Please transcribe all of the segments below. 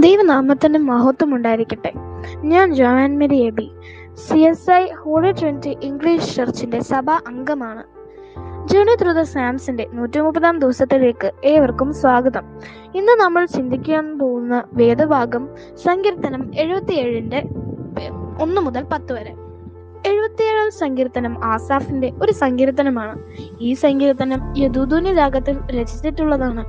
ദൈവനാമത്തിന് മഹത്വം ഉണ്ടായിരിക്കട്ടെ. ഞാൻ Joan Mary Eby, CSI holy trinity English ചർച്ചിന്റെ സഭാ അംഗമാണ്. ജേണി ത്രൂ ദ സാംസിന്റെ 130-ാം ദിവസത്തിലേക്ക് ഏവർക്കും സ്വാഗതം. ഇന്ന് നമ്മൾ ചിന്തിക്കാൻ പോകുന്ന വേദഭാഗം സങ്കീർത്തനം 77-ന്റെ 1 മുതൽ 10 വരെ. 77-ാം സങ്കീർത്തനം ആസാഫിന്റെ ഒരു സങ്കീർത്തനമാണ്. ഈ സങ്കീർത്തനം യദൂഥൂന്യ രാഗത്തിൽ രചിച്ചിട്ടുള്ളതാണ്.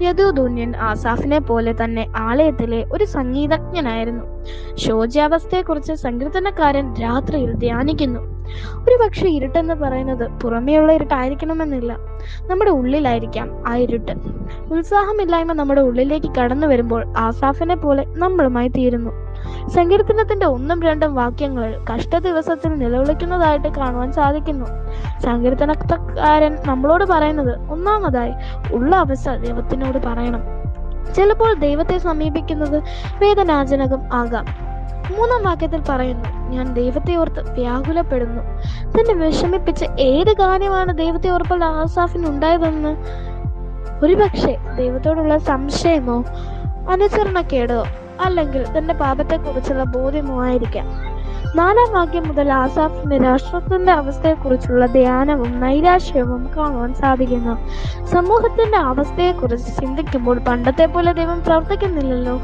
യദൂഥൂന്യൻ ആസാഫിനെ പോലെ തന്നെ ആലയത്തിലെ ഒരു സംഗീതജ്ഞനായിരുന്നു. ശോച്യാവസ്ഥയെക്കുറിച്ച് സങ്കീർത്തനക്കാരൻ രാത്രിയിൽ ധ്യാനിക്കുന്നു. ഒരു പക്ഷെ ഇരുട്ടെന്ന് പറയുന്നത് പുറമേയുള്ള ഇരുട്ടായിരിക്കണമെന്നില്ല, നമ്മുടെ ഉള്ളിലായിരിക്കാം ആ ഇരുട്ട്. ഉത്സാഹമില്ലായ്മ നമ്മുടെ ഉള്ളിലേക്ക് കടന്നു വരുമ്പോൾ ആസാഫിനെ പോലെ നമ്മളുമായി തീരുന്നു. സങ്കീർത്തനത്തിന്റെ 1-2 വാക്യങ്ങളിൽ കഷ്ട ദിവസത്തിൽ നിലവിളിക്കുന്നതായിട്ട് കാണുവാൻ സാധിക്കുന്നു. സങ്കീർത്തനക്കാരൻ നമ്മളോട് പറയുന്നത്, ഒന്നാമതായി ഉള്ള അവസ്ഥ ദൈവത്തിനോട് പറയണം. ചിലപ്പോൾ ദൈവത്തെ സമീപിക്കുന്നത് വേദനാജനകം ആകാം. 3-ാം വാക്യത്തിൽ പറയുന്നു, ഞാൻ ദൈവത്തെ ഓർത്ത് വ്യാകുലപ്പെടുന്നു. തന്നെ വിഷമിപ്പിച്ച ഏത് കാര്യമാണ് ദൈവത്തെ ഓർപ്പോൾ ആസാഫിനുണ്ടായതെന്ന്? ഒരുപക്ഷെ ദൈവത്തോടുള്ള സംശയമോ അനുസരണക്കേടോ അല്ലെങ്കിൽ തന്റെ പാപത്തെക്കുറിച്ചുള്ള ബോധ്യമോ ആയിരിക്കാം. 4-ാം വാക്യം മുതൽ ആസാഫിന്റെ രാഷ്ട്രത്തിന്റെ അവസ്ഥയെക്കുറിച്ചുള്ള ധ്യാനവും നൈരാശ്യവും കാണുവാൻ സാധിക്കുന്നു. സമൂഹത്തിന്റെ അവസ്ഥയെക്കുറിച്ച് ചിന്തിക്കുമ്പോൾ പണ്ടത്തെ പോലെ ദൈവം പ്രവർത്തിക്കുന്നില്ലല്ലോ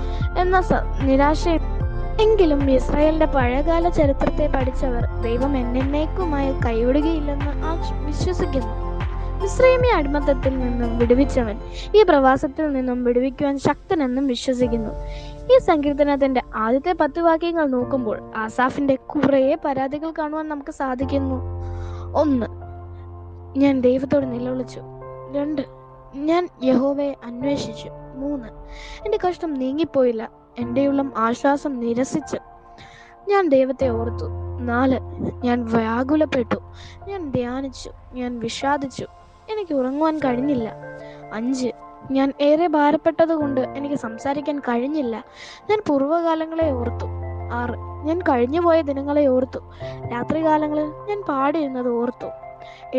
എന്ന നിരാശയും. എങ്കിലും ഇസ്രായേലിന്റെ പഴയകാല ചരിത്രത്തെ പഠിച്ചവർ ദൈവം എന്നേക്കുമായി കൈവിടുകയില്ലെന്ന് വിശ്വസിക്കുന്നു. മിസ്രയീമ്യ അടിമത്തത്തിൽ നിന്നും വിടുവിച്ചവൻ ഈ പ്രവാസത്തിൽ നിന്നും വിടുവിക്കുവാൻ ശക്തനെന്നും വിശ്വസിക്കുന്നു. ഈ സങ്കീർത്തനത്തിന്റെ ആദ്യത്തെ 10 വാക്യങ്ങൾ നോക്കുമ്പോൾ ആസാഫിന്റെ കുറേ പരാതികൾ കാണുവാൻ നമുക്ക് സാധിക്കുന്നു. 1. ഞാൻ ദൈവത്തോട് നിലവിളിച്ചു. 2. ഞാൻ യഹോവയെ അന്വേഷിച്ചു. 3. എന്റെ കഷ്ടം നീങ്ങിപ്പോയില്ല, എന്റെ ഉള്ളം ആശ്വാസം നിരസിച്ചു. ഞാൻ ദൈവത്തെ ഓർത്തു. 4. ഞാൻ വ്യാകുലപ്പെട്ടു, ഞാൻ ധ്യാനിച്ചു, ഞാൻ വിഷാദിച്ചു, എനിക്ക് ഉറങ്ങുവാൻ കഴിഞ്ഞില്ല. 5. ഞാൻ ഏറെ ഭാരപ്പെട്ടതുകൊണ്ട് എനിക്ക് സംസാരിക്കാൻ കഴിഞ്ഞില്ല, ഞാൻ പൂർവ്വകാലങ്ങളെ ഓർത്തു. 6. ഞാൻ കഴിഞ്ഞുപോയ ദിനങ്ങളെ ഓർത്തു, രാത്രികാലങ്ങളിൽ ഞാൻ പാടിയിരുന്നത് ഓർത്തു.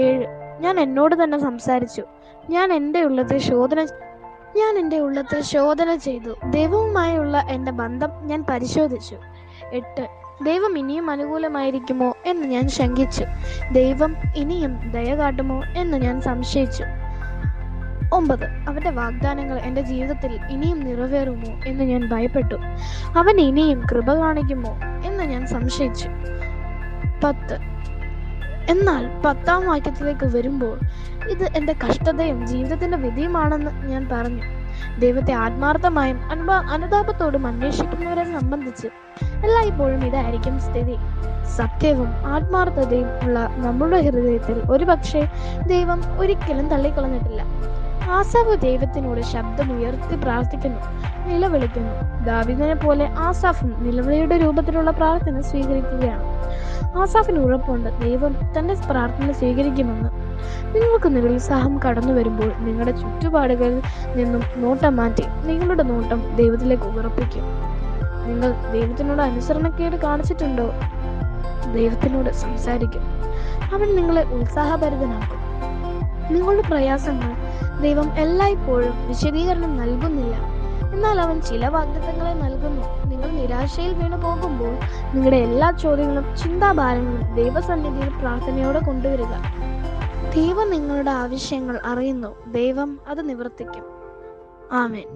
7. ഞാൻ എന്നോട് തന്നെ സംസാരിച്ചു, ഞാൻ എൻ്റെ ഉള്ളത്തെ ശോധന ചെയ്തു, ദൈവവുമായുള്ള എൻ്റെ ബന്ധം ഞാൻ പരിശോധിച്ചു. 8. ദൈവം ഇനിയും അനുകൂലമായിരിക്കുമോ എന്ന് ഞാൻ ശങ്കിച്ചു, ദൈവം ഇനിയും ദയ കാട്ടുമോ എന്ന് ഞാൻ സംശയിച്ചു. 9. അവന്റെ വാഗ്ദാനങ്ങൾ എൻ്റെ ജീവിതത്തിൽ ഇനിയും നിറവേറുമോ എന്ന് ഞാൻ ഭയപ്പെട്ടു, അവൻ ഇനിയും കൃപ കാണിക്കുമോ എന്ന് ഞാൻ സംശയിച്ചു. 10. എന്നാൽ 10-ാം വാക്യത്തിലേക്ക് വരുമ്പോൾ ഇത് എൻ്റെ കഷ്ടതയും ജീവിതത്തിന്റെ വിധിയുമാണെന്ന് ഞാൻ പറഞ്ഞു. ദൈവത്തെ ആത്മാർത്ഥമായും അനുതാപത്തോടും അന്വേഷിക്കുന്നവരെ സംബന്ധിച്ച് എല്ലായ്പ്പോഴും ഇതായിരിക്കും സ്ഥിതി. സത്യവും ആത്മാർത്ഥതയും ഉള്ള നമ്മുടെ ഹൃദയത്തിൽ ഒരുപക്ഷെ ദൈവം ഒരിക്കലും തള്ളിക്കളഞ്ഞിട്ടില്ല. ആസാഫ് ദൈവത്തിനോട് ശബ്ദമുയർത്തി പ്രാർത്ഥിക്കുന്നു, നിലവിളിക്കുന്നു. ദാവീദിനെ പോലെ ആസാഫും നിലവിളിയുടെ രൂപത്തിലുള്ള പ്രാർത്ഥന സ്വീകരിക്കുകയാണ്. ആസാഫിന് ഉറപ്പുണ്ട് ദൈവം തന്റെ പ്രാർത്ഥന സ്വീകരിക്കുമെന്ന്. നിങ്ങൾക്ക് നിരുത്സാഹം കടന്നു വരുമ്പോൾ നിങ്ങളുടെ ചുറ്റുപാടുകളിൽ നിന്നും നോട്ടം മാറ്റി നിങ്ങളുടെ നോട്ടം ദൈവത്തിലേക്ക് ഉറപ്പിക്കും. നിങ്ങൾ ദൈവത്തിനോട് അനുസരണക്കേട് കാണിച്ചിട്ടുണ്ടോ? ദൈവത്തിനോട് സംസാരിക്കും, അവൻ നിങ്ങളെ ഉത്സാഹഭരിതനാക്കും. നിങ്ങളുടെ പ്രയാസങ്ങൾ ദൈവം എല്ലായ്പ്പോഴും വിശദീകരണം നൽകുന്നില്ല, എന്നാൽ അവൻ ചില വാഗ്ദത്തങ്ങളെ നൽകുന്നു. നിങ്ങൾ നിരാശയിൽ വീണു പോകുമ്പോൾ നിങ്ങളുടെ എല്ലാ ചോദ്യങ്ങളും ചിന്താഭാരങ്ങളും ദൈവസന്നിധിയിൽ പ്രാർത്ഥനയോടെ കൊണ്ടുവരിക. ദൈവം നിങ്ങളുടെ ആവശ്യങ്ങൾ അറിയുന്നു, ദൈവം അത് നിവർത്തിക്കും. ആമേൻ.